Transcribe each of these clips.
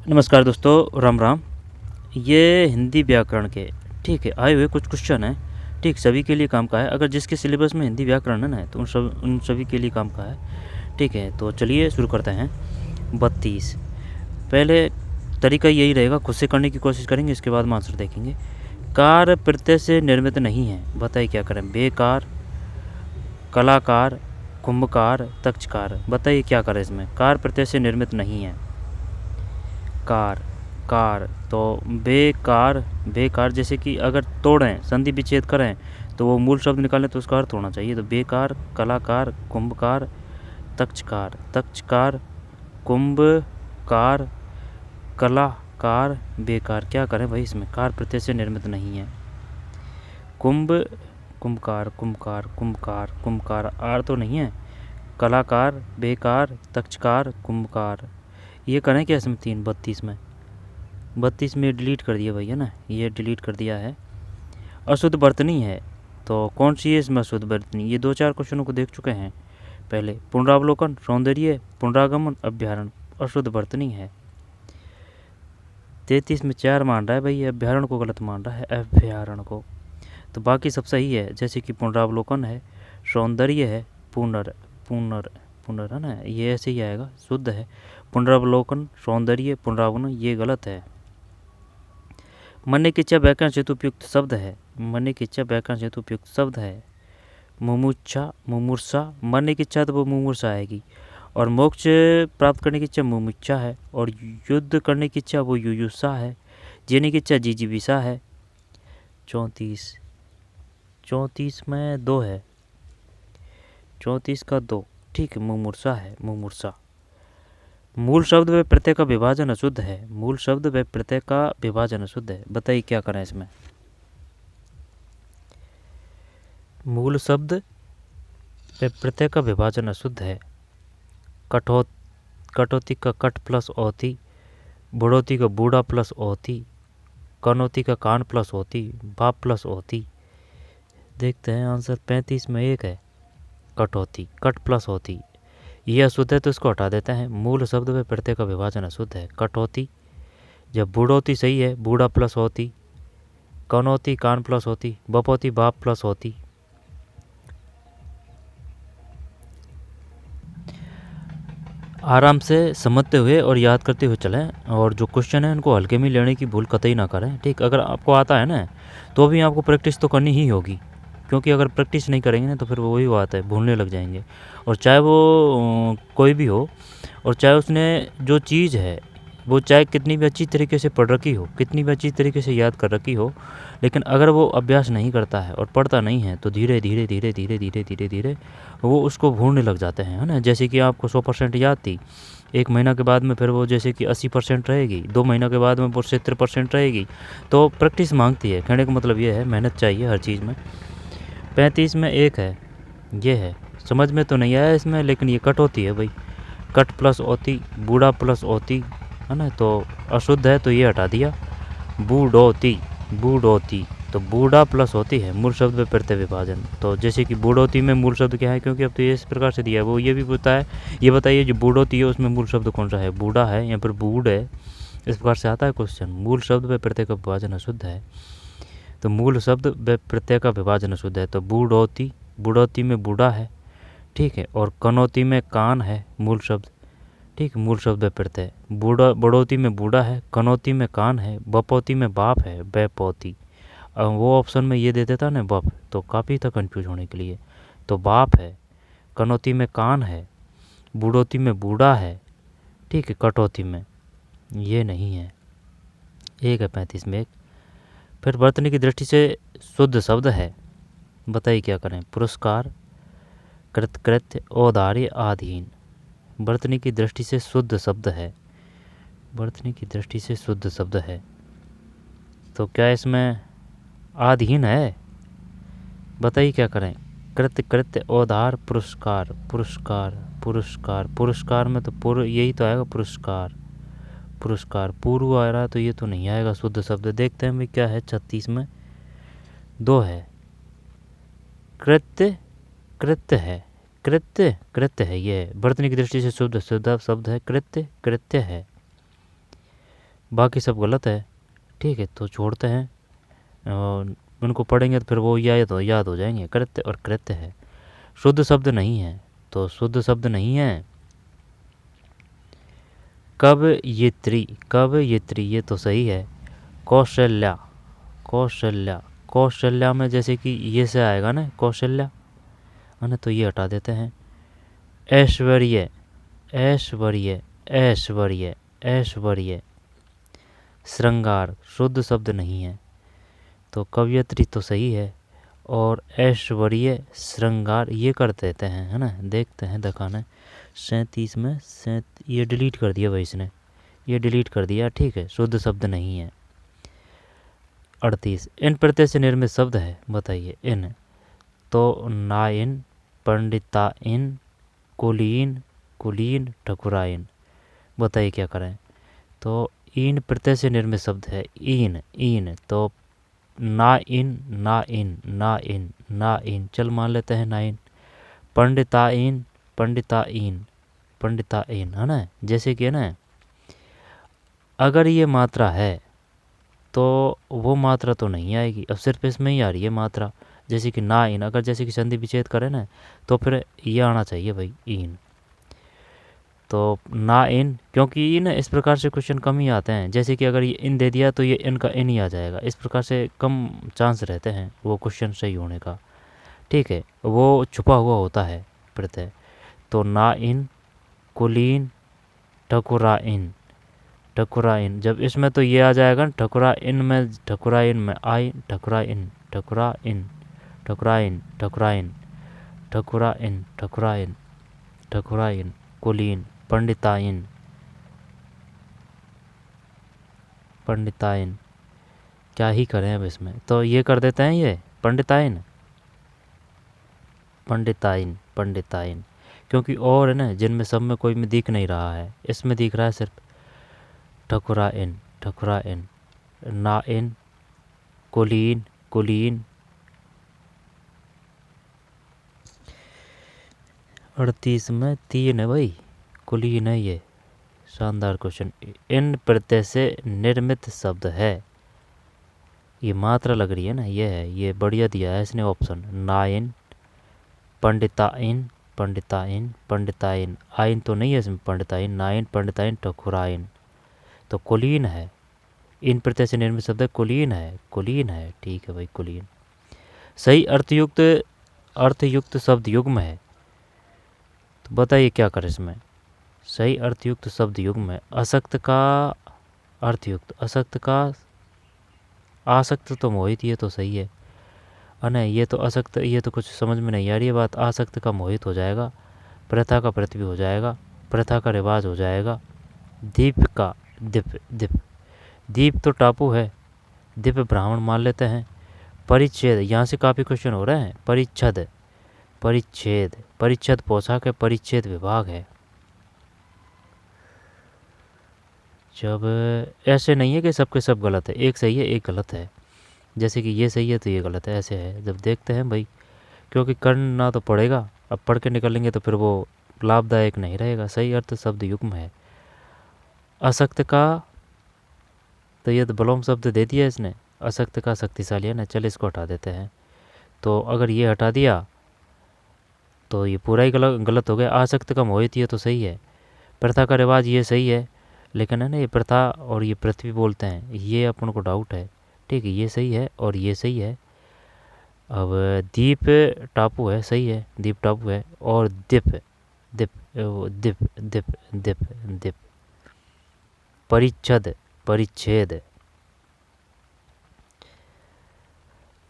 नमस्कार दोस्तों, राम राम। ये हिंदी व्याकरण के ठीक है आए हुए कुछ क्वेश्चन हैं। ठीक, सभी के लिए काम का है। अगर जिसके सिलेबस में हिंदी व्याकरण है ना, तो उन सभी के लिए काम का है। ठीक है, तो चलिए शुरू करते हैं। 32। पहले तरीका यही रहेगा, खुद से करने की कोशिश करेंगे, इसके बाद में आंसर देखेंगे। कार प्रत्यय से निर्मित नहीं है, बताइए क्या करें। बेकार, कलाकार, कुंभकार, तक्षकार, बताइए क्या करें इसमें। कार प्रत्यय से निर्मित नहीं है। कार, कार तो बेकार। बेकार जैसे कि अगर तोड़ें, संधि विच्छेद करें, तो वो मूल शब्द निकालें तो उसका अर्थ होना चाहिए। तो बेकार, कलाकार, कुंभकार, तक्षकार। तक्षकार, कुंभकार, कलाकार, बेकार। क्या करें भाई इसमें, कार प्रत्यय से निर्मित नहीं है। कुंभ, कुंभकार, कुंभकार, कुंभकार, कुंभकार, आर तो नहीं है। कलाकार, बेकार, तक्षकार, कुंभकार। ये करें क्या इसमें 3, 32 में। 32 में डिलीट कर दिया भैया ना, ये डिलीट कर दिया है। अशुद्ध वर्तनी है, तो कौन सी है इसमें अशुद्ध वर्तनी। ये 2-4 क्वेश्चनों को देख चुके हैं पहले। पुनरावलोकन, सौंदर्य, पुनरागमन, अभ्यारण, अशुद्ध वर्तनी है। 33 में 4 मान रहा है भाई, अभ्यारण को गलत मान रहा है, अभ्यारण को। तो बाकी सब सही है, जैसे कि पुनरावलोकन है, सौंदर्य है, पुनर पुनर पुनर है ना, ये ऐसे ही आएगा, शुद्ध है। पुनरावलोकन, सौंदर्य, पुनरावलोकन, ये गलत है। मरने की इच्छा व्याकरण से उपयुक्त शब्द है। मरने की इच्छा व्याकरण से उपयुक्त शब्द है। मुमुक्षा, मुमूर्षा, मरने की इच्छा तो वो मुमूर्षा आएगी। और मोक्ष प्राप्त करने की इच्छा मुमुक्षा है। और युद्ध करने की इच्छा वो युयुत्सा है। जीने की इच्छा जिजीविषा है। 34, 34 में 2 है। 34 का 2, ठीक है, मुमूर्षा है, मुमूर्षा। मूल शब्द व प्रत्यय का विभाजन अशुद्ध है। मूल शब्द व प्रत्यय का विभाजन अशुद्ध है, बताइए क्या करें इसमें। मूल शब्द व प्रत्यय का विभाजन अशुद्ध है। कटौती का कट प्लस औती, बुढ़ोती का बूढ़ा प्लस औती, कनौती का कान प्लस होती, बाप प्लस होती। देखते हैं आंसर। 35 में 1 है, कटौती, कट प्लस होती। ये अशुद्ध है तो इसको हटा देते हैं। मूल शब्द व प्रत्यय का विभाजन अशुद्ध है। कटौती, जब बूढ़ोती सही है, बूढ़ा प्लस होती, कनौती कान प्लस होती, बपौती बाप प्लस होती। आराम से समझते हुए और याद करते हुए चलें, और जो क्वेश्चन है उनको हल्के में लेने की भूल कतई ना करें। ठीक, अगर आपको आता है ना, तो भी आपको प्रैक्टिस तो करनी ही होगी, क्योंकि अगर प्रैक्टिस नहीं करेंगे ना तो फिर वही बात है, भूलने लग जाएंगे। और चाहे वो कोई भी हो, और चाहे उसने जो चीज़ है वो चाहे कितनी भी अच्छी तरीके से पढ़ रखी हो, कितनी भी अच्छी तरीके से याद कर रखी हो, लेकिन अगर वो अभ्यास नहीं करता है और पढ़ता नहीं है, तो धीरे धीरे धीरे धीरे धीरे धीरे धीरे वो उसको भूलने लग जाते हैं, है ना। जैसे कि आपको 100% याद थी, 1 महीना के बाद में फिर वो जैसे कि 80% रहेगी, 2 महीना के बाद में वो 70% रहेगी। तो प्रैक्टिस मांगती है, कहने का मतलब ये है, मेहनत चाहिए हर चीज़ में। 35 में 1 है, ये है। समझ में तो नहीं आया इसमें, लेकिन ये कट होती है भाई, कट प्लस होती, बूढ़ा प्लस होती, है ना, तो अशुद्ध है तो ये हटा दिया। बूढ़ोती, बूढ़ोती, तो बूढ़ा प्लस होती है, मूल शब्द में प्रत्यय विभाजन। तो जैसे कि बूढ़ोती में मूल शब्द क्या है, क्योंकि अब तो ये इस प्रकार से दिया है, वो ये भी पता है। ये बताइए जो बूढ़ोती है उसमें मूल शब्द कौन सा है, बूढ़ा है या फिर बूढ़ है, इस प्रकार से आता है क्वेश्चन। मूल शब्द व प्रत्यय का विभाजन अशुद्ध है, तो मूल शब्द व प्रत्यय का विभाजन अशुद्ध है। तो बूढ़ोती, बूढ़ोती में बूढ़ा है, ठीक है, और कनौती में कान है मूल शब्द, ठीक, मूल शब्द प्रत्यय। बूढ़ा, बड़ौती में बूढ़ा है, कनौती में कान है, बपौती में बाप है, बैपौती। अब वो ऑप्शन में ये दे देता ना बाप, तो काफ़ी था कंफ्यूज होने के लिए। तो बाप है, कनौती में कान है, बूढ़ोती में बूढ़ा है, ठीक है, कटौती में ये नहीं है। 1 है 35 में 1। फिर वर्तनी की दृष्टि से शुद्ध शब्द है, बताइए क्या करें। पुरस्कार, कृतकृत्य, औदार्य, आधीन। वर्तनी की दृष्टि से शुद्ध शब्द है, वर्तनी की दृष्टि से शुद्ध शब्द है, तो क्या इसमें आधीन है, बताइए क्या करें। कृत्य, कृत्य, औदार, पुरस्कार, पुरस्कार, पुरस्कार, पुरस्कार में तो यही तो आएगा, पुरस्कार, पुरस्कार। पूर्व आ रहा है तो ये तो नहीं आएगा शुद्ध शब्द। देखते हैं भाई क्या है। 36 में 2 है, कृत्य, कृत्य है, कृत्य, कृत्य है, ये वर्तनी की दृष्टि से शुद्ध शब्द है, कृत्य, कृत्य है। बाकी सब गलत है। ठीक है, तो छोड़ते हैं और उनको पढ़ेंगे तो फिर वो याद हो जाएंगे। कृत्य और कृत्य है, शुद्ध शब्द नहीं है, तो शुद्ध शब्द नहीं है। कवयित्री ये तो सही है। कौशल्या, कौशल्या, कौशल्या में जैसे कि ये से आएगा ना कौशल्या, है ना, तो ये हटा देते हैं। ऐश्वर्य, ऐश्वर्य, ऐश्वर्य, ऐश्वर्य। श्रृंगार शुद्ध शब्द नहीं है, तो कवयित्री तो सही है। और ऐश्वर्य श्रृंगार ये कर देते हैं, है ना। देखते हैं दिखाना 37 में ये डिलीट कर दिया भाई इसने, ये डिलीट कर दिया। ठीक है, शुद्ध शब्द नहीं है। 38 इन प्रत्यय से निर्मित शब्द है, बताइए। इन तो नाइन, पंडिताइन, कुलीन, कुलीन, ठकुराइन। बताइए क्या करें। तो इन प्रत्यय से निर्मित शब्द है। इन, इन तो ना इन, ना इन, ना इन, ना इन, चल मान लेते हैं नाइन। पंडिताइन, पंडिताइन, पंडिताइन, है ना। जैसे कि है ना, अगर ये मात्रा है तो वो मात्रा तो नहीं आएगी, अब सिर्फ इसमें ही आ रही है मात्रा। जैसे कि ना इन, अगर जैसे कि संधि विच्छेद करें ना तो फिर ये आना चाहिए भाई इन। तो ना इन, क्योंकि इन इस प्रकार से क्वेश्चन कम ही आते हैं। जैसे कि अगर ये इन दे दिया तो ये इन का इन ही आ जाएगा, इस प्रकार से कम चांस रहते हैं वो क्वेश्चन सही होने का। ठीक है, वो छुपा हुआ होता है प्रत्यय। तो ना इन, कुलीन, ठकुरा इन, ठकुरा इन। जब इसमें तो ये आ जाएगा ठकुरा इन में, ठकुरा इन में आई, ठकुरा इन, ठकुरा इन, ठकुरा इन, ठकुरा इन, ठकुरा इन, ठकुरा इन, ठकुरा इन, कुलीन, पंडिताइन, पंडिताइन। क्या ही करें अब इसमें, तो ये कर देते हैं ये पंडिताइन, पंडिताइन, पंडिताइन। क्योंकि और है ना जिनमें सब में कोई में दिख नहीं रहा है, इसमें दिख रहा है सिर्फ ठकुरा इन, ठकुरा इन, ना इन, कुलीन, कुलीन। 38 में 3 है भाई, कुलीन है ये। शानदार क्वेश्चन। इन प्रत्यय से निर्मित शब्द है, ये मात्रा लग रही है ना, ये है, ये बढ़िया दिया है इसने ऑप्शन। नाइन, पंडिताइन, पंडिताइन, पंडिताइन, आइन तो नहीं है इसमें पंडिताइन, नाइन, पंडिताइन, ठकुराइन, तो कुलीन है। इन प्रत्यय से निर्मित शब्द है, कुलीन है, कुलीन है। ठीक है भाई, कुलीन सही। अर्थयुक्त शब्द युग्म है, तो बताइए क्या करें इसमें। सही अर्थयुक्त शब्द युग्म है। असक्त का अर्थयुक्त, असक्त का आसक्त तो मोहित, ये तो सही है। नहीं, ये तो असक्त, ये तो कुछ समझ में नहीं आ रही है बात। आसक्त का मोहित हो जाएगा, प्रथा का पृथ्वी हो जाएगा, प्रथा का रिवाज हो जाएगा। दीप का दीप, दीप, दीप तो टापू है, दीप ब्राह्मण मान लेते हैं। परिच्छेद, यहाँ से काफ़ी क्वेश्चन हो रहे हैं। परिच्छद, परिच्छेद, परिच्छद पोशाक है, परिच्छेद विभाग है। जब ऐसे नहीं है कि सबके सब गलत है, एक सही है एक गलत है। जैसे कि ये सही है तो ये गलत है, ऐसे है। जब देखते हैं भाई, क्योंकि करना तो पड़ेगा, अब पढ़ के निकलेंगे तो फिर वो लाभदायक नहीं रहेगा। सही अर्थ शब्द युग्म है। असक्त का, तो ये तो बलोम शब्द दे दिया इसने। असक्त का शक्तिशाली है ना, चल इसको हटा देते हैं। तो अगर ये हटा दिया तो ये पूरा ही गलत हो गया। आसक्त का मोहित, ये तो सही है। प्रथा का रिवाज, ये सही है, लेकिन है ना ये प्रथा और ये पृथ्वी बोलते हैं, ये अपन को डाउट है। ठीक है, ये सही है और ये सही है। अब दीप टापू है, सही है, दीप टापू है। और दिप, दिप, दिप, दिप, दिप, दिप। परिच्छद, परिच्छेद।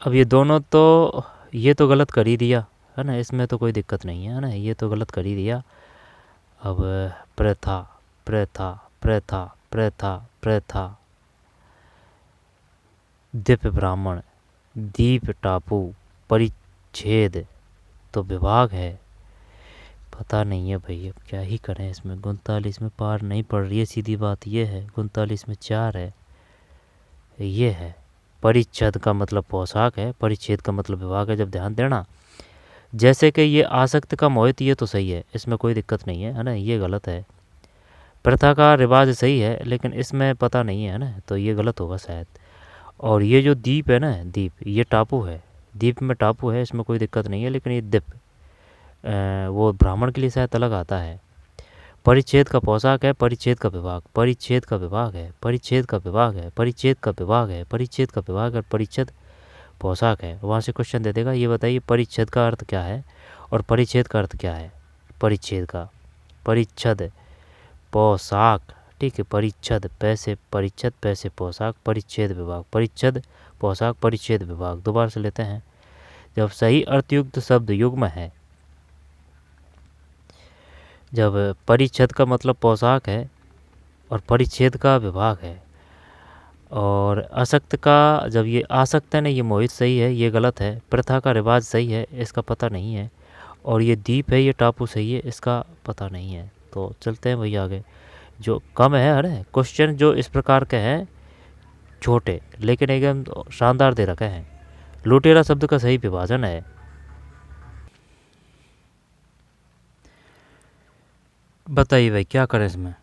अब ये दोनों तो, ये तो गलत कर ही दिया है ना, इसमें तो कोई दिक्कत नहीं है ना, ये तो गलत कर ही दिया। अब प्रथा, प्रथा, प्रथा, प्रथा, प्रथा। दीप ब्राह्मण, दीप टापू, परिच्छेद तो विभाग है। पता नहीं है भाई, अब क्या ही करें इसमें। 39 में पार नहीं पड़ रही है, सीधी बात ये है। 39 में 4 है, ये है। परिच्छद का मतलब पोशाक है, परिच्छेद का मतलब विभाग है। जब ध्यान देना, जैसे कि ये आसक्त का मोहित, ये तो सही है, इसमें कोई दिक्कत नहीं है ना, ये गलत है। प्रथा का रिवाज सही है, लेकिन इसमें पता नहीं है ना, तो ये गलत होगा शायद। और ये जो द्वीप है ना, द्वीप ये टापू है, द्वीप में टापू है, इसमें कोई दिक्कत नहीं है, लेकिन ये द्वीप वो ब्राह्मण के लिए शायद अलग आता है। परिच्छेद का पोशाक है, परिच्छेद का विभाग, परिच्छेद का विभाग है, परिच्छेद का विभाग है, परिच्छेद का विभाग है, परिच्छेद का विभाग है, परिच्छेद पोशाक है। वहाँ से क्वेश्चन दे देगा, ये बताइए परिच्छेद का अर्थ क्या है और परिच्छेद का अर्थ क्या है। परिच्छेद का, परिच्छद पोशाक, ठीक है, परिच्छद पैसे, परिच्छद पैसे पोशाक, परिच्छेद विभाग, परिच्छद पोशाक, परिच्छेद विभाग। दोबारा से लेते हैं। जब सही अर्थयुक्त शब्द युग्म है, जब परिच्छद का मतलब पोशाक है और परिच्छेद का विभाग है, और असक्त का, जब ये आसक्त है ना, ये मोहित सही है, ये गलत है। प्रथा का रिवाज सही है, इसका पता नहीं है। और ये द्वीप है, ये टापू सही है, इसका पता नहीं है। तो चलते हैं भैया आगे। जो कम है, अरे क्वेश्चन जो इस प्रकार के हैं छोटे, लेकिन एकदम शानदार दे रखे हैं। लुटेरा शब्द का सही विभाजन है, बताइए भाई क्या करें इसमें।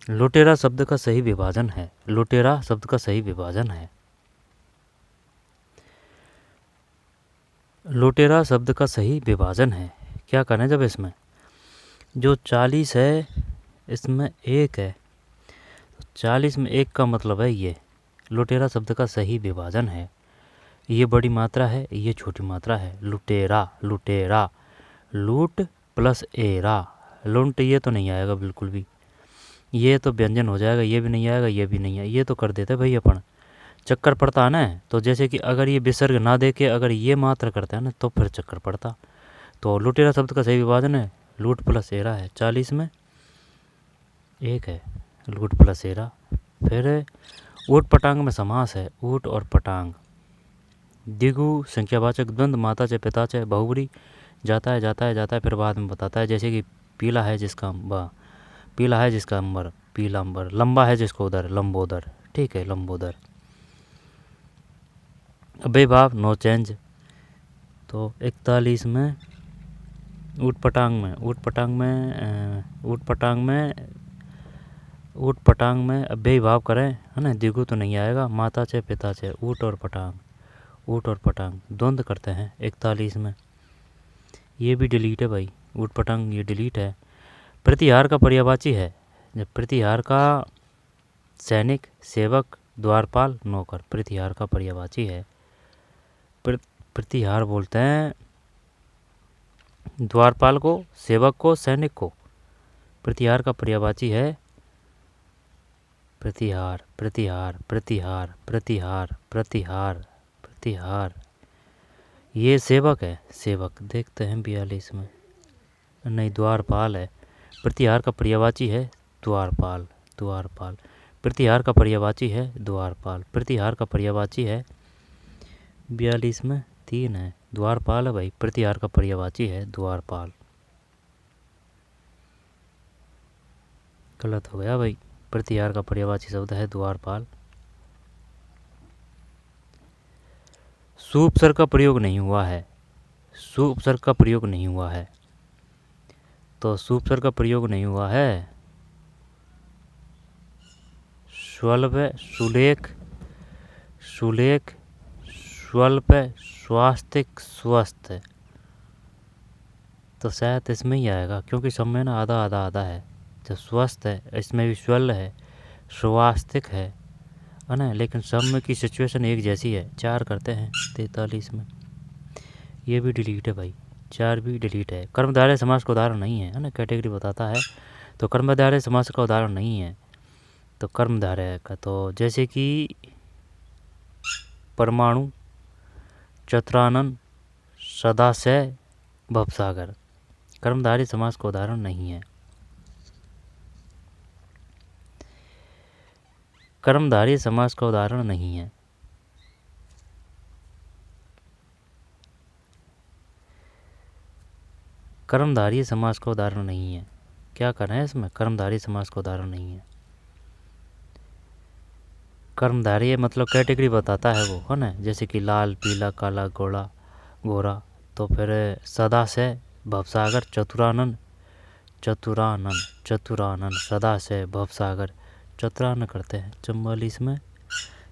लुटेरा शब्द का सही विभाजन है, लुटेरा शब्द का सही विभाजन है, लुटेरा शब्द का सही विभाजन है। क्या करें जब इसमें जो 40 है, इसमें 1 है, 40 में 1 का मतलब है ये लुटेरा शब्द का सही विभाजन है। ये बड़ी मात्रा है, ये छोटी मात्रा है। लुटेरा, लुटेरा, लूट प्लस एरा, लुंट ये तो नहीं आएगा बिल्कुल भी, ये तो व्यंजन हो जाएगा, ये भी नहीं आएगा, ये भी नहीं है, ये तो कर देते भाई अपन। चक्कर पड़ता है ना, तो जैसे कि अगर ये विसर्ग ना दे के अगर ये मात्र करता है ना, तो फिर चक्कर पड़ता। तो लुटेरा शब्द का सही विभाजन है लूट प्लस एरा है। 40 में 1 है, लूट प्लस एरा। फिर ऊट पटांग में समास है, ऊट और पटांग। दिगु संख्यावाचक द्वंद्व, माता चे पिता चे बहुबरी, जाता है जाता है जाता है, फिर बाद में बताता है। जैसे कि पीला है जिसका पीला है जिसका अंबर, पीला अंबर। लंबा है जिसको उधर, लंबोदर, ठीक है, लंबोदर। अबे भाव नो चेंज। तो 41 में ऊट पटांग में, ऊट पटांग में, ऊट पटांग में, ऊट पटांग में अभ्यय भाव करें, है ना, दिगु तो नहीं आएगा। माता चे पिता चे, ऊट और पटांग, ऊट और पटांग द्वंद्व करते हैं 41 में। ये भी डिलीट है भाई, ऊट पटांग ये डिलीट है। प्रतिहार का पर्यायवाची है, जब प्रतिहार का सैनिक, सेवक, द्वारपाल, नौकर, प्रतिहार का पर्यायवाची है। प्रतिहार बोलते हैं द्वारपाल को, सेवक को, सैनिक को। प्रतिहार का पर्यायवाची है प्रतिहार, प्रतिहार, प्रतिहार, प्रतिहार, प्रतिहार, प्रतिहार। ये सेवक है, सेवक। देखते हैं 42 में, नहीं द्वारपाल है। प्रतिहार का पर्यायवाची है द्वारपाल, द्वारपाल। प्रतिहार का पर्यायवाची है द्वारपाल, प्रतिहार का पर्यायवाची है। 42 में 3 है, द्वारपाल है भाई, प्रतिहार का पर्यायवाची है द्वारपाल। गलत हो गया भाई, प्रतिहार का पर्यायवाची शब्द है द्वारपाल। सुपसर्ग का प्रयोग नहीं हुआ है, सुपसर्ग का प्रयोग नहीं हुआ है। तो सुपसर्ग का प्रयोग नहीं हुआ है स्वल्प, सुलेख, सुलेख, स्वल्प, स्वास्तिक, स्वस्थ। तो शायद इसमें ही आएगा, क्योंकि सब में ना आधा आधा आधा है। जब स्वस्थ है, इसमें भी स्वल है, स्वास्तिक है ना, लेकिन सब में की सिचुएशन एक जैसी है। 4 करते हैं 43 में। ये भी डिलीट है भाई, 4 भी डिलीट है। कर्मधारय समास का उदाहरण नहीं है ना, कैटेगरी बताता है, तो कर्मधारय समास का उदाहरण नहीं है। तो कर्मधारय का तो जैसे कि परमाणु, चतुरानन, सदाशय, भवसागर, कर्मधारय समास का उदाहरण नहीं है। कर्मधारय समास का उदाहरण नहीं है। कर्मधारय समास का उदाहरण नहीं है। क्या करना है इसमें, कर्मधारय समास का उदाहरण नहीं है। कर्मधारय मतलब कैटेगरी बताता है वो, है ना, जैसे कि लाल, पीला, काला, गोरा। तो फिर सदाशय, भवसागर, चतुरानन, चतुरानन, चतुरानन, सदा से भवसागर, चतुरानन करते हैं 44 में।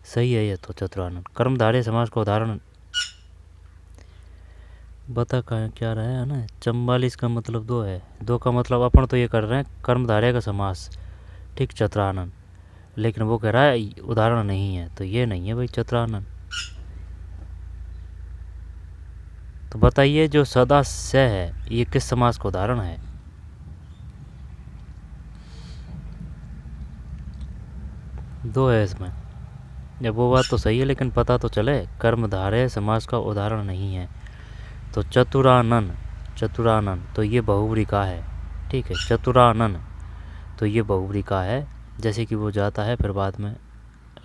सही है ये तो चतुरानन। कर्मधारय समास का उदाहरण बता क्या रहा है ना। 44 का मतलब 2 है, 2 का मतलब अपन तो ये कर रहे हैं कर्मधारय का समास, ठीक, चतुरानन। लेकिन वो कह रहा है उदाहरण नहीं है, तो ये नहीं है भाई चतुरानन। तो बताइए जो सदा से है ये किस समास का उदाहरण है? दो है इसमें। जब वो बात तो सही है, लेकिन पता तो चले कर्मधारय समास का उदाहरण नहीं है। तो चतुरानन, चतुरानन तो ये बहुव्रीहि का है, ठीक है। चतुरानन तो ये बहुव्रीहि का है, जैसे कि वो जाता है फिर बाद में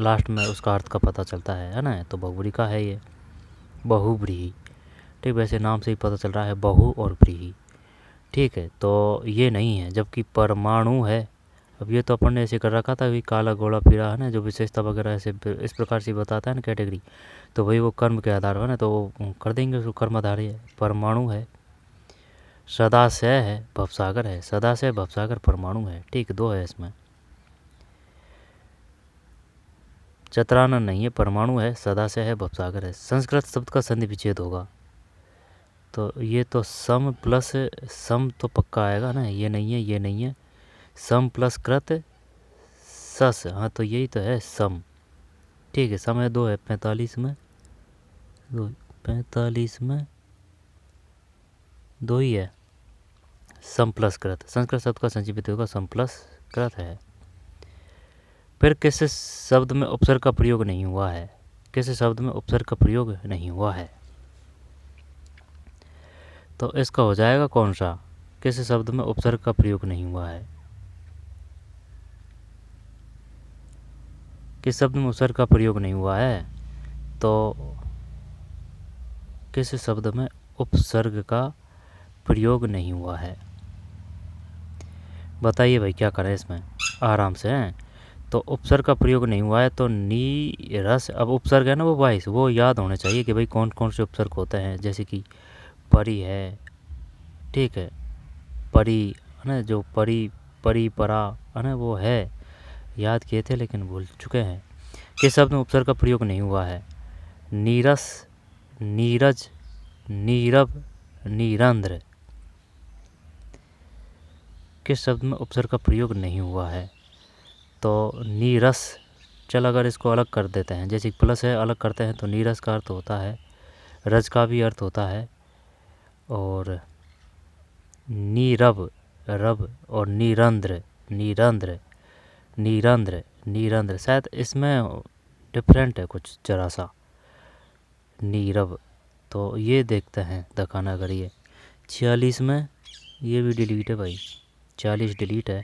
लास्ट में उसका अर्थ का पता चलता है ना। तो बहुव्रीहि का है ये, बहुव्रीहि, ठीक। वैसे नाम से ही पता चल रहा है बहु और व्रीहि, ठीक है। तो ये नहीं है, जबकि परमाणु है। अब ये तो अपन ने ऐसे कर रखा था कि काला घोड़ा पीला है ना, जो विशेषता वगैरह ऐसे इस प्रकार से बताता है ना कैटेगरी, तो वही वो कर्म के आधार पर ना, तो वो कर देंगे उसको कर्मधारय है। परमाणु है, सदा से है, भवसागर है, सदा से भवसागर परमाणु है, ठीक। 2 है इसमें। चतुरानन नहीं है, परमाणु है, सदा से है, भवसागर है। संस्कृत शब्द का संधि विच्छेद होगा, तो ये तो सम प्लस सम तो पक्का आएगा ना, ये नहीं है, ये नहीं है। सम प्लस कृत सस, हाँ तो यही तो है सम, ठीक है। समय 2 है 45 में, 45 में 2 ही है। सम प्लस कृत, संस्कृत शब्द का संजीवित होगा, सम प्लस कृत है। फिर किस शब्द में उपसर्ग का प्रयोग नहीं हुआ है? किस शब्द में उपसर्ग का प्रयोग नहीं हुआ है? तो इसका हो जाएगा कौन सा? किस शब्द में उपसर्ग का प्रयोग नहीं हुआ है? किस शब्द में उपसर्ग का प्रयोग नहीं हुआ है? तो किस शब्द में उपसर्ग का प्रयोग नहीं हुआ है? बताइए भाई, क्या करें इसमें आराम से हैं। तो उपसर्ग का प्रयोग नहीं हुआ है तो नी रस, अब उपसर्ग है ना वो 22, वो याद होने चाहिए कि भाई कौन कौन से उपसर्ग होते हैं। जैसे कि परी है, ठीक है, परी है ना, जो परी परी परा है ना, वो है, याद किए थे लेकिन भूल चुके हैं। किस शब्द में उपसर्ग का प्रयोग नहीं हुआ है? नीरस, नीरज, नीरव, नीरंध्र, किस शब्द में उपसर्ग का प्रयोग नहीं हुआ है? तो नीरस, चल अगर इसको अलग कर देते हैं, जैसे प्लस है अलग करते हैं तो नीरस का अर्थ होता है, रज का भी अर्थ होता है, और नीरव, रव, और नीरंध्र, नीरंध्र, नीरंध्र, नीरंध्र, शायद इसमें डिफरेंट है कुछ जरा सा, नीरव। तो ये देखते हैं दिखाना करिए। 46 में ये भी डिलीट है भाई, 40 डिलीट है।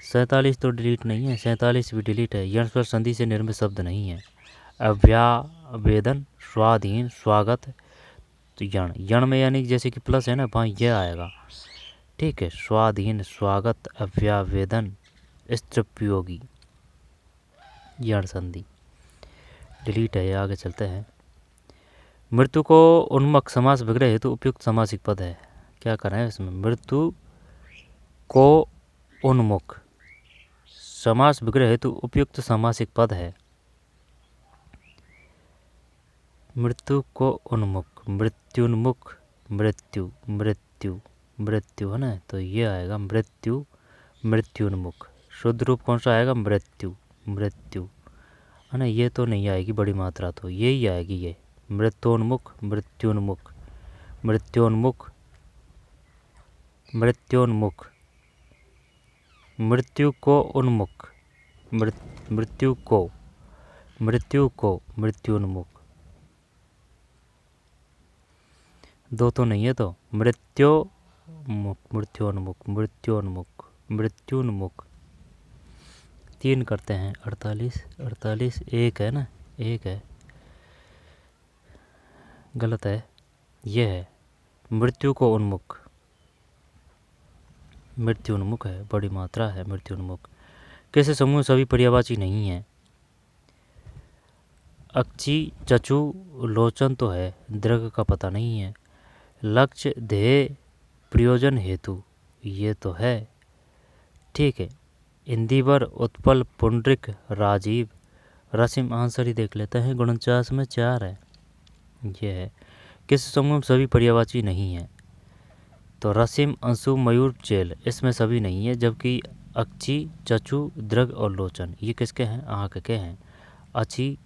47 तो डिलीट नहीं है, 47 भी डिलीट है। यण स्वर संधि से निर्मित शब्द नहीं है। अव्यावेदन, स्वाधीन, स्वागत, तो यण, यण में यानी जैसे कि प्लस है ना, वहाँ यह आएगा, ठीक है। स्वाधीन, स्वागत, अव्यावेदन, स्त्रोपयोगी, यण संधि डिलीट है। आगे चलते हैं। मृत्यु को उन्मुख समास विग्रह हेतु उपयुक्त समासिक पद है। क्या करें इसमें? मृत्यु को उन्मुख समास विग्रह हेतु उपयुक्त समासिक पद है। मृत्यु को उन्मुख, मृत्युन्मुख, मृत्यु, मृत्यु, मृत्यु है ना, तो ये आएगा मृत्यु, मृत्युन्मुख। शुद्ध रूप कौन सा आएगा? मृत्यु, मृत्यु है ना। ये तो नहीं आएगी बड़ी मात्रा, तो यही आएगी ये, मृत्योन्मुख, मृत्युन्मुख, मृत्योन्मुख, मृत्योन्मुख, मृत्यु को उन्मुख, मृत्यु को, मृत्यु को मृत्युन्मुख। 2 तो नहीं है, तो मृत्योन्मुख, मृत्योन्मुख, मृत्योन्मुख, मृत्युन्मुख। 3 करते हैं। 48, 48 1 है ना, 1 है, गलत है, ये है मृत्यु को उन्मुख, मृत्युन्मुख है, बड़ी मात्रा है मृत्युन्मुख। कैसे समूह सभी पर्यायवाची नहीं है? अक्षी, चचु, लोचन तो है, दीर्घ का पता नहीं है। लक्ष्य, ध्येय, प्रयोजन, हेतु, ये तो है। ठीक है, इंदिवर, उत्पल, पुंडरिक, राजीव, रसिम। आंसर ही देख लेते हैं, 49 में 4 है, ये है। किस समूह में सभी पर्यायवाची नहीं है? तो रसिम, अंशु, मयूर, चेल, इसमें सभी नहीं है। जबकि अक्षी, चचु, दृग और लोचन, ये किसके हैं? आँख के हैं। अच्छी,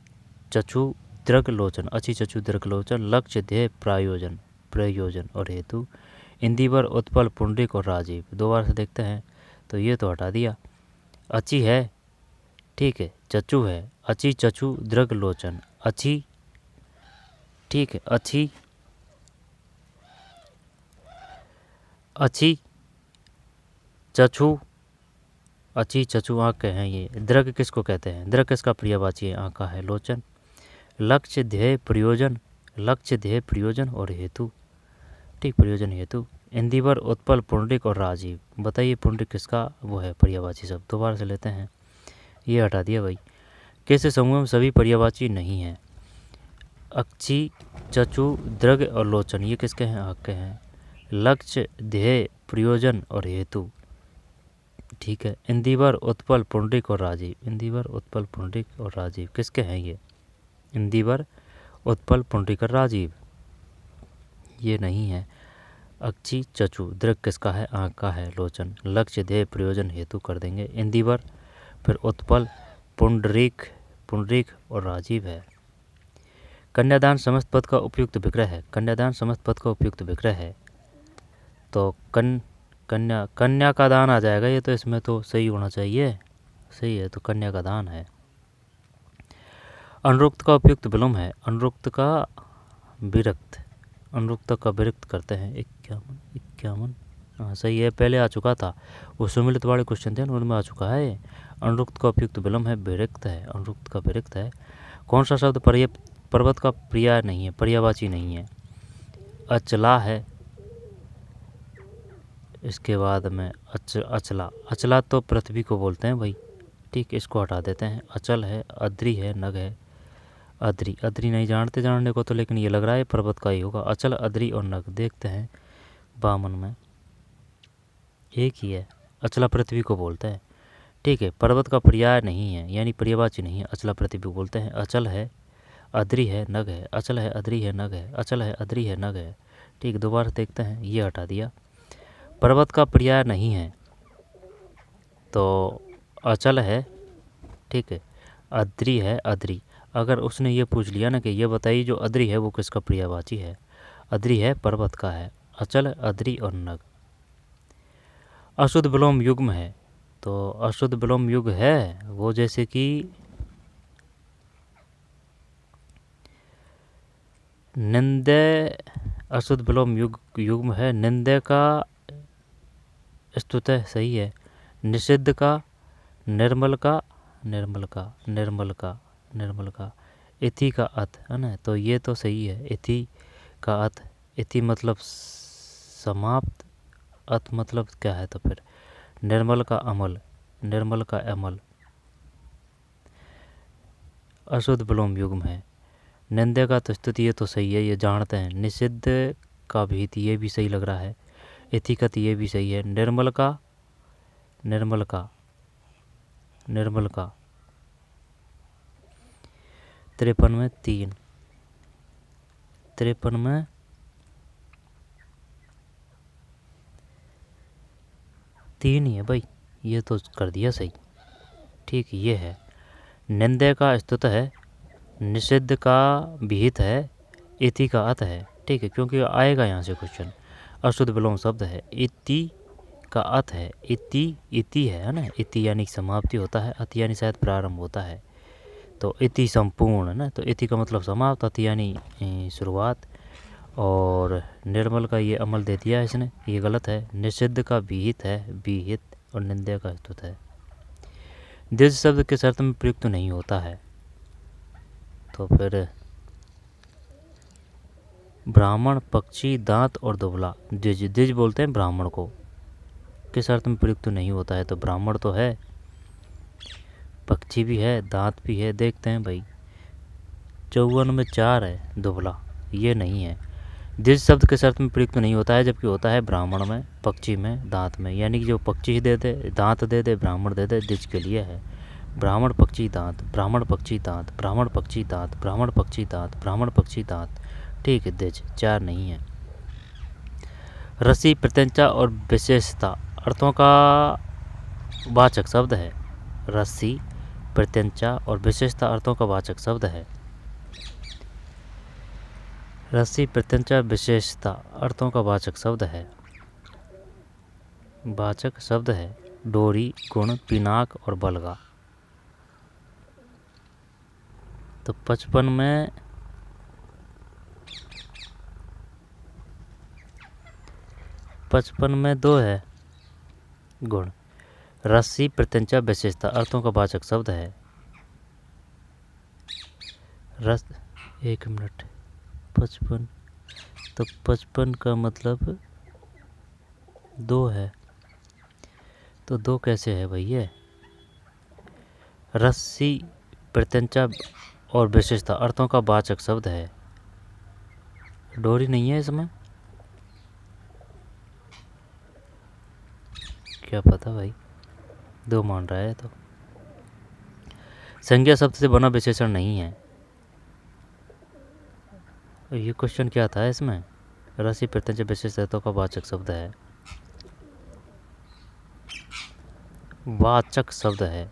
चचु, दृग, लोचन, अच्छी, चचु, दृग, लोचन। लक्ष्य, ध्येय, प्रयोजन, प्रयोजन और हेतु। इंदिवर, उत्पल, पुंडरिक और राजीव। दोबारा से देखते हैं, तो ये तो हटा दिया। अच्छी है, ठीक है, चचु है, अच्छी, चचु, दृग, लोचन, अच्छी, ठीक है, अच्छी, अच्छी, चचु, अच्छी, चचु आँख के हैं ये। दृग किसको कहते हैं? दृग किसका पर्यायवाची है? आँख का है, लोचन। लक्ष्य, ध्येय, प्रयोजन, लक्ष्य, ध्येय, प्रयोजन और हेतु, ठीक, प्रयोजन, हेतु। इंदिवर, उत्पल, पुंडरिक और राजीव। बताइए पुंडरिक किसका वो है पर्यायवाची शब्द? दोबारा से लेते हैं, ये हटा दिया भाई। किस समूह में सभी पर्यायवाची नहीं है? अक्षी, चचु, दृग और लोचन, ये किसके हैं? आँख के हैं। लक्ष्य, ध्येय, प्रयोजन और हेतु, ठीक है। इंदिवर, उत्पल, पुंडरिक और राजीव। इंदिवर, उत्पल, पुंडरिक और राजीव किसके हैं ये? इंदिवर, उत्पल, पुंडरिक और राजीव, ये नहीं है। अक्षी, चचु, दृग किसका है? आँख का है, लोचन। लक्ष्य, ध्येय, प्रयोजन, हेतु कर देंगे इंदिवर, फिर उत्पल, पुंडरिक, पुंडरिक और राजीव है। कन्यादान समस्त पद का उपयुक्त विग्रह है। कन्यादान समस्त पद का उपयुक्त विग्रह है, तो कन्या, कन्या का दान आ जाएगा ये तो, इसमें तो सही होना चाहिए, सही है, तो कन्या का दान है। अनुरुक्त का उपयुक्त विलोम है। अनुरुक्त का विरक्त, अनुरुक्त का विरक्त करते हैं। 51, 51, हाँ सही है, पहले आ चुका था, वो सुमिलित वाले क्वेश्चन थे उनमें आ चुका है। अनुरुक्त का उपयुक्त विलोम है, विरक्त है, अनुरुक्त का विरक्त है। कौन सा शब्द पर्वत का पर्याय नहीं है, पर्यायवाची नहीं है? अचला है, इसके बाद में अचला, अचला तो पृथ्वी को बोलते हैं भाई, ठीक, इसको हटा देते हैं। अचल है, अद्री है, नग है, अद्री, अद्री नहीं जानते जानने को तो, लेकिन ये लग रहा है पर्वत का ही होगा। अचल, अद्री और नग, देखते हैं 52 में एक ही है, अचला पृथ्वी को बोलते हैं, ठीक है। पर्वत का पर्याय नहीं है, यानी पर्यायवाची नहीं है, अचला पृथ्वी को बोलते हैं। अचल है, अद्री है, नग है, अचल है, अद्री है, नग है, अचल है, अद्री है, नग है, ठीक। दोबारा देखते हैं, ये हटा दिया। पर्वत का पर्याय नहीं है, तो अचल है, ठीक है, अद्री है, अद्री। अगर उसने ये पूछ लिया ना कि ये बताइए जो अद्री है वो किसका पर्यायवाची है? अद्री है, पर्वत का है। अचल, अद्री और नग। अशुद्ध विलोम युग्म है, तो अशुद्ध विलोम युग है वो, जैसे कि निंदे, अशुद्ध विलोम युग्म है। निंदे का स्तुतः सही है। निषिद्ध का, निर्मल का, निर्मल का, निर्मल का, निर्मल का, इति का अथ है ना, तो ये तो सही है। इति का अथ, इति मतलब समाप्त, अथ मतलब क्या है? तो फिर निर्मल का अमल, निर्मल का अमल, अशुद्ध विलोम युग्म है। निंदे का तो स्तुति, ये तो सही है, ये जानते हैं। निषिद्ध का भीति, ये भी सही लग रहा है। इतिकत, ये भी सही है। निर्मल का, निर्मल का, निर्मल का, 53 में 3, 53 में 3 ही है भाई, ये तो कर दिया सही, ठीक, ये है। निंदे का स्तुत है, निषिद्ध का विहित है, इति का अत है, ठीक है, क्योंकि आएगा यहाँ से क्वेश्चन। अशुद्ध विलोम शब्द है, इति का अत है, इति, इति है ना, इति यानी समाप्ति होता है, अति यानी शायद प्रारंभ होता है, तो इति संपूर्ण ना, तो इति का मतलब समाप्त, अति यानी शुरुआत, और निर्मल का ये अमल दे दिया इसने, ये गलत है। निषिद्ध का विहित है, विहित, और निंदा का स्तुत है। द्विज शब्द किस अर्थ में प्रयुक्त नहीं होता है? तो फिर ब्राह्मण, पक्षी, दांत और दुबला, द्विज, द्विज बोलते हैं ब्राह्मण को। किस अर्थ में प्रयुक्त नहीं होता है? तो ब्राह्मण तो है, पक्षी भी है, दांत भी है, देखते हैं भाई। 54 में 4 है, दुबला, ये नहीं है। द्विज शब्द किस अर्थ में प्रयुक्त नहीं होता है, जबकि होता है ब्राह्मण में, पक्षी में, दांत में। यानी कि जो पक्षी दे दे, दांत दे दे, ब्राह्मण दे दे, द्विज के लिए है। ब्राह्मण पक्षी दांत, ब्राह्मण पक्षी दांत, ब्राह्मण पक्षी दांत, ब्राह्मण पक्षी दांत, ब्राह्मण पक्षी दांत। ठीक है, द्विज 4 नहीं है। रसी प्रत्यंचा और विशेषता अर्थों का वाचक शब्द है। रसी प्रत्यंचा और विशेषता अर्थों का वाचक शब्द है। रसी प्रत्यंचा विशेषता अर्थों का वाचक शब्द है। वाचक शब्द है डोरी, गुण, पिनाक और बलगा। तो 55 में 2 है गुण। रस्सी प्रत्यंचा विशेषता अर्थों का वाचक शब्द है। रस 1 मिनट 55, तो 55 का मतलब 2 है, तो 2 कैसे है भैया? रस्सी प्रत्यंचा और विशेषता अर्थों का वाचक शब्द है। डोरी नहीं है इसमें, क्या पता भाई, 2 मान रहा है। तो संज्ञा शब्द से बना विशेषण नहीं है। ये क्वेश्चन क्या था इसमें? रस्सी प्रत्यंचा विशेषता का वाचक शब्द है। वाचक शब्द है।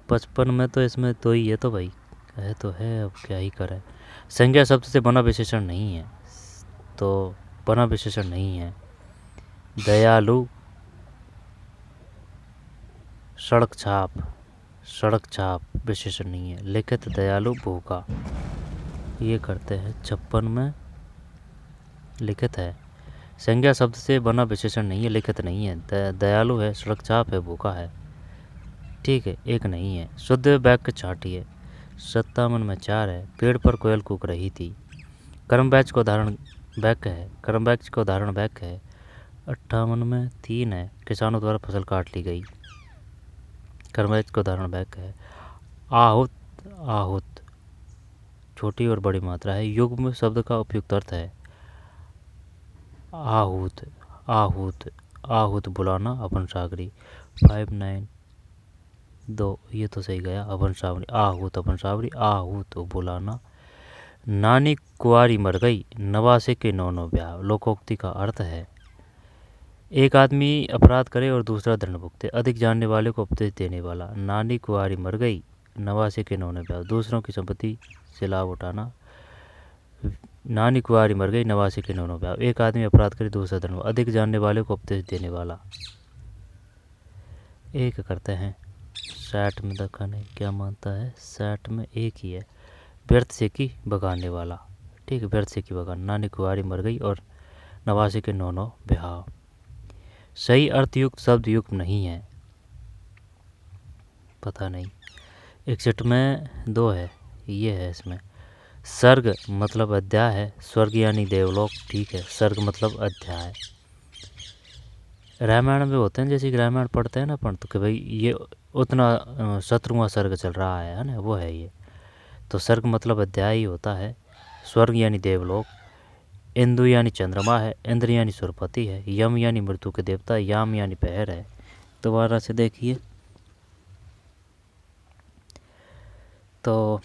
55 में तो इसमें तो ही है, तो भाई है तो है, अब क्या ही करें। संज्ञा शब्द से बना विशेषण नहीं है, तो बना विशेषण नहीं है। दयालु, सड़क छाप विशेषण नहीं है। लिखित, दयालु, भूखा, ये करते हैं। 56 में लिखित है। संज्ञा शब्द से बना विशेषण नहीं है, लिखित नहीं है। दयालु है, सड़क छाप है, भूखा है। ठीक है, 1 नहीं है। शुद्ध वाक्य छाटिए। 57 में 4 है। पेड़ पर कोयल कूक रही थी। कर्म वाच्य का उदाहरण वाक्य है। कर्म वाच्य का उदाहरण वाक्य है। 58 में 3 है। किसानों द्वारा फसल काट ली गई। कर्म वाच्य का उदाहरण वाक्य है। आहुत छोटी और बड़ी मात्रा है। युग्म शब्द का उपयुक्त अर्थ है आहूत बुलाना, अपन सागरी। 592 ये तो सही गया। अपन सावरी, आहूत अपन सावरी, आहूत बुलाना। नानी कुंवारी मर गई, 89 के 9 ब्याह। लोकोक्ति का अर्थ है एक आदमी अपराध करे और दूसरा दंड भुगते, अधिक जानने वाले को उपदेश देने वाला। नानी कुंवारी मर गई, 89 के 9 ब्याह। दूसरों की संपत्ति से लाभ उठाना। नानी कुंवारी मर गई, 89 के 9 ब्याह। एक आदमी अपराध करे, दूसरा दंड, अधिक जानने वाले को उपदेश देने वाला। एक करते हैं। 60 में देखा नहीं क्या मानता है। 60 में 1 ही है। व्यर्थ से की बगाने वाला। ठीक है, व्यर्थ से की बगान। नानी कुंवारी मर गई और 89 के 9 ब्याह। सही अर्थयुक्त शब्द युक्त नहीं है, पता नहीं। 61 में 2 है, ये है इसमें। सर्ग मतलब अध्याय है। स्वर्ग यानी देवलोक। ठीक है, सर्ग मतलब अध्याय। रामायण में होते हैं, जैसे कि रामायण पढ़ते हैं ना अपन, तो कि भाई ये उतना 17वां सर्ग चल रहा है ना, वो है ये। तो सर्ग मतलब अध्याय ही होता है। स्वर्ग यानी देवलोक। इंदु यानी चंद्रमा है। इंद्र यानी सुरपति है। यम यानी मृत्यु के देवता। याम यानी पहर है। दोबारा से देखिए, तो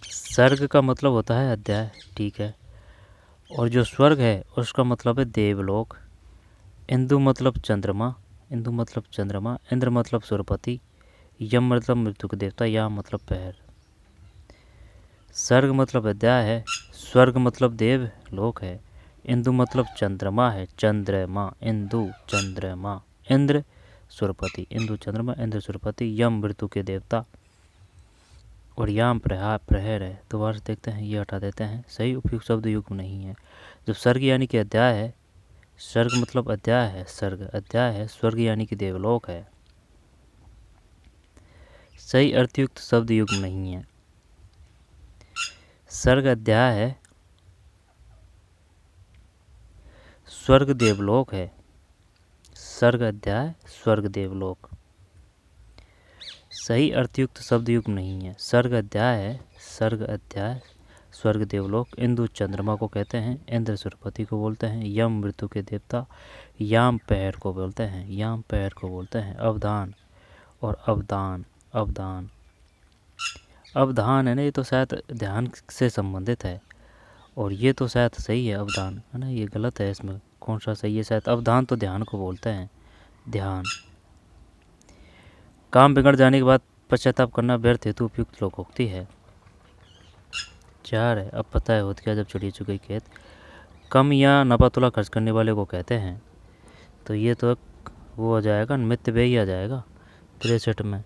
सर्ग का मतलब होता है अध्याय। ठीक है, और जो स्वर्ग है उसका मतलब है देवलोक। इंदु मतलब चंद्रमा। इंद्र मतलब सुरपति। यम मतलब मृत्यु के देवता। याम मतलब पहर। सर्ग मतलब अध्याय है। स्वर्ग मतलब देव लोक है। इंदु मतलब चंद्रमा है। चंद्रमा, इंदु चंद्रमा। इंद्र सुरपति, इंदु चंद्रमा, इंद्र सुरपति। यम मृत्यु के देवता और याम प्रहर है। दोबारा से देखते हैं, ये हटा देते हैं। सही उपयुक्त शब्द युग्म नहीं है। जब सर्ग यानी कि अध्याय है, सर्ग मतलब अध्याय है, सर्ग अध्याय है। स्वर्ग यानी कि देवलोक है। सही अर्थयुक्त शब्द युग्म नहीं है। सर्ग अध्याय है, स्वर्ग देवलोक है। सर्ग अध्याय, स्वर्ग देवलोक। सही अर्थयुक्त शब्द युग्म नहीं है। सर्ग अध्याय है, सर्ग अध्याय, स्वर्ग देवलोक। इंदु चंद्रमा को कहते हैं। इंद्र सुरपति को बोलते हैं। यम मृत्यु के देवता। याम पहर को बोलते हैं। याम पहर को बोलते हैं। अवधान और अवदान। अवधान अवधान है ना, ये तो शायद ध्यान से संबंधित है, और ये तो शायद सही है। अवधान है ना, ये गलत है। इसमें कौन सा सही है? शायद अवधान तो ध्यान को बोलते हैं। ध्यान। काम बिगड़ जाने के बाद पश्चाताप करना व्यर्थ हेतु उपयुक्त लोकोक्ति है। 4 है। अब पता है होत क्या जब चढ़ी चुकी खेत। कम या नपातुला खर्च करने वाले को कहते हैं। तो ये तो वो हो जाएगा, मितव्ययी आ जाएगा 63 में।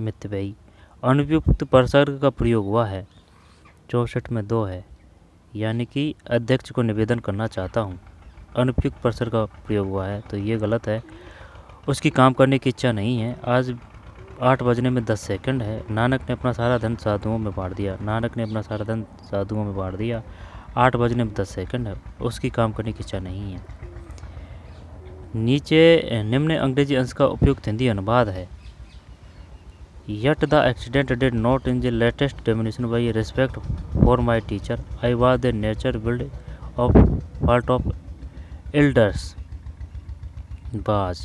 मितव्ययी। अनुपयुक्त परसर्ग का प्रयोग हुआ है। 64 में 2 है, यानी कि अध्यक्ष को निवेदन करना चाहता हूँ। अनुपयुक्त परसर्ग का प्रयोग हुआ है, तो ये गलत है। उसकी काम करने की इच्छा नहीं है। आज 8 बजने में 10 सेकंड है। नानक ने अपना सारा धन साधुओं में बांट दिया। नानक ने अपना सारा धन साधुओं में बांट दिया। 8 बजने में 10 सेकंड है। उसकी काम करने की इच्छा नहीं है। नीचे निम्न अंग्रेजी अंश का उपयुक्त हिंदी अनुवाद है। Yet the accident did not in the latest definition by respect for my teacher. I was the nature build of fault of elders. Was.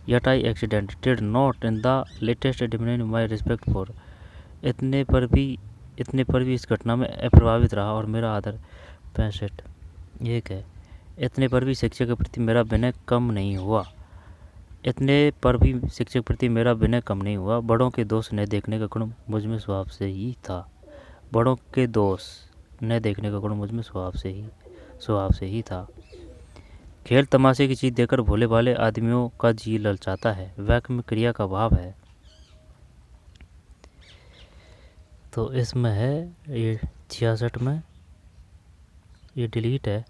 Yet I accident did not in the latest definition my respect for. इतने पर भी इस घटना में अप्रभावित रहा और मेरा आदर 65 एक है। इतने पर भी शिक्षक के प्रति मेरा विनय कम नहीं हुआ। इतने पर भी शिक्षक के प्रति मेरा विनय कम नहीं हुआ। बड़ों के दोष न देखने का गुण मुझ में स्वभाव से ही था। बड़ों के दोष न देखने का गुण मुझ में स्वभाव से ही था। खेल तमाशे की चीज देकर भोले भाले आदमियों का जी ललचाता है। वाक्य में क्रिया का भाव है। तो इसमें है ये 66 में, ये डिलीट है।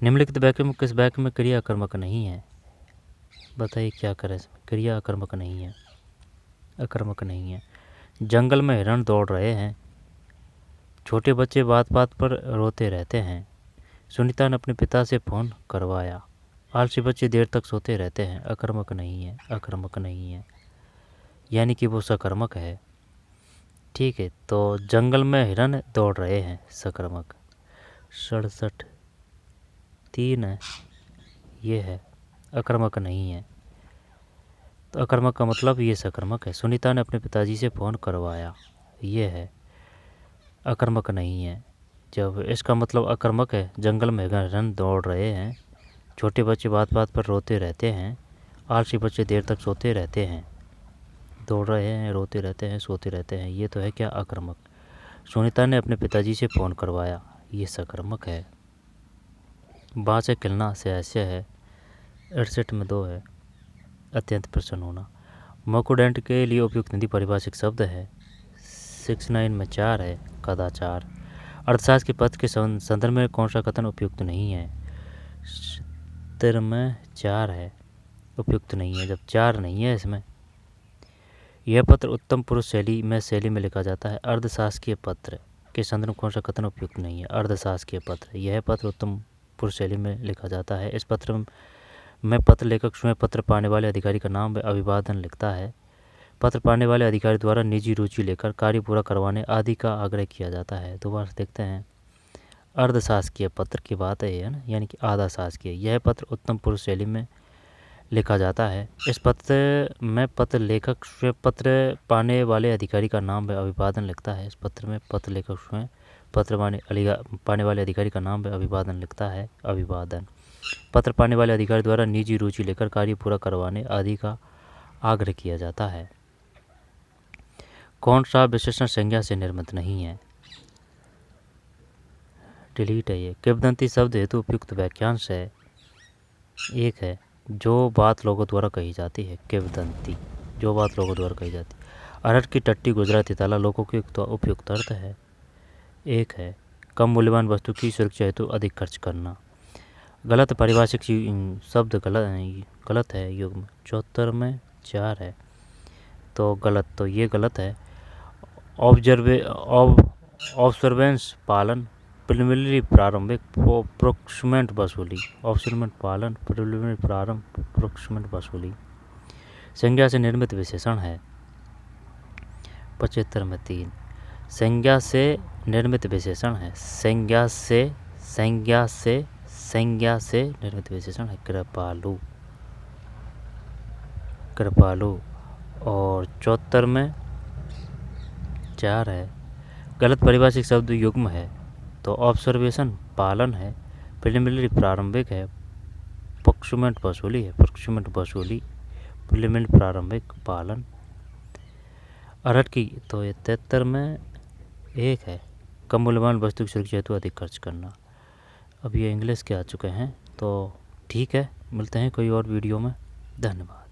निम्नलिखित वाक्य में किस वाक्य में क्रिया कर्मक नहीं है? बताइए क्या करें। क्रिया अकर्मक नहीं है। अकर्मक नहीं है। जंगल में हिरण दौड़ रहे हैं। छोटे बच्चे बात बात पर रोते रहते हैं। सुनीता ने अपने पिता से फ़ोन करवाया। आलसी बच्चे देर तक सोते रहते हैं। अकर्मक नहीं है। अकर्मक नहीं है, यानी कि वो सकर्मक है। ठीक है, तो जंगल में हिरण दौड़ रहे हैं, सकर्मक। 67 3 है, ये है। अकर्मक नहीं है। तो अकर्मक का मतलब ये सकर्मक है। सुनीता ने अपने पिताजी से फ़ोन करवाया, ये है। अकर्मक नहीं है। जब इसका मतलब अकर्मक है, जंगल में हिरण दौड़ रहे हैं, छोटे बच्चे बात बात पर रोते रहते हैं, आलसी बच्चे देर तक सोते रहते हैं। दौड़ रहे हैं, रोते रहते हैं, सोते रहते हैं, ये तो है क्या? अकर्मक। सुनीता ने अपने पिताजी से फ़ोन करवाया, ये सकर्मक है। बाँ से खिलना से हास्य है। 68 में 2 है, अत्यंत प्रसन्न होना। मकुडेंट के लिए उपयुक्त हिंदी पारिभाषिक शब्द है। 69 में 4 है, कदाचार। अर्थशास्त्र के पद के संदर्भ में कौन सा कथन उपयुक्त नहीं है? 70 में 4 है, उपयुक्त नहीं है। जब 4 नहीं है इसमें। यह पत्र उत्तम पुरुष शैली में लिखा जाता है। अर्धशासकीय पत्र के संदर्भ में कौन सा कथन उपयुक्त नहीं है? अर्धशासकीय पत्र। यह पत्र उत्तम पुरुष शैली में लिखा जाता है। इस पत्र में पत्र लेखक स्वयं पत्र पाने वाले अधिकारी का नाम व अभिवादन लिखता है। पत्र पाने वाले अधिकारी द्वारा निजी रुचि लेकर कार्य पूरा करवाने आदि का आग्रह किया जाता है। दोबारा देखते हैं। अर्धशासकीय पत्र की बात है ना, यानी कि आधा शासकीय। यह पत्र उत्तम पुरुष शैली में लिखा जाता है। इस पत्र में पत्र लेखक स्वयं पत्र पाने वाले अधिकारी का नाम व अभिवादन लिखता है। इस पत्र में पत्र लेखक स्वयं पत्र पाने वाले अधिकारी का नाम व अभिवादन लिखता है। अभिवादन। पत्र पाने वाले अधिकारी द्वारा निजी रुचि लेकर कार्य पूरा करवाने आदि का आग्रह किया जाता है। कौन सा विशेषण संज्ञा से निर्मित नहीं है? डिलीट है ये। किंवदंती शब्द हेतु उपयुक्त वाक्यांश है। एक है, जो बात लोगों द्वारा कही जाती है। किंवदंती, जो बात लोगों द्वारा कही जाती है। अरहर की टट्टी गुजराती ताला लोगों के उपयुक्त अर्थ है। एक है, कम मूल्यवान वस्तु की सुरक्षा हेतु अधिक खर्च करना। गलत पारिभाषिक शब्द गलत है युग्म। 74 में 4 है, तो गलत, तो ये गलत है। ऑब्जर्वेंस पालन, प्रिलिमिनरी प्रारंभिक, प्रोक्सीमेंट वसूली। ऑब्जर्वेंट पालन, प्रिलिमिनरी प्रारंभ, प्रोक्सीमेंट वसूली संज्ञा से निर्मित विशेषण है। 75 में 3। संज्ञा से निर्मित विशेषण है। संज्ञा से निर्मित विशेषण है कृपालु। और 74 में 4 है। गलत परिभाषिक शब्द युग्म है तो ऑब्जर्वेशन पालन है, प्रिलिमिनरी प्रारंभिक है, पक्षुमेंट वसूली है, प्रिलिमिनरी प्रारंभिक पालन। 68 की तो ये 73 में 1 है, कम मूल्यवान वस्तु की सुरक्षा हेतु अधिक खर्च करना। अब ये इंग्लिश के आ चुके हैं तो ठीक है, मिलते हैं कोई और वीडियो में। धन्यवाद।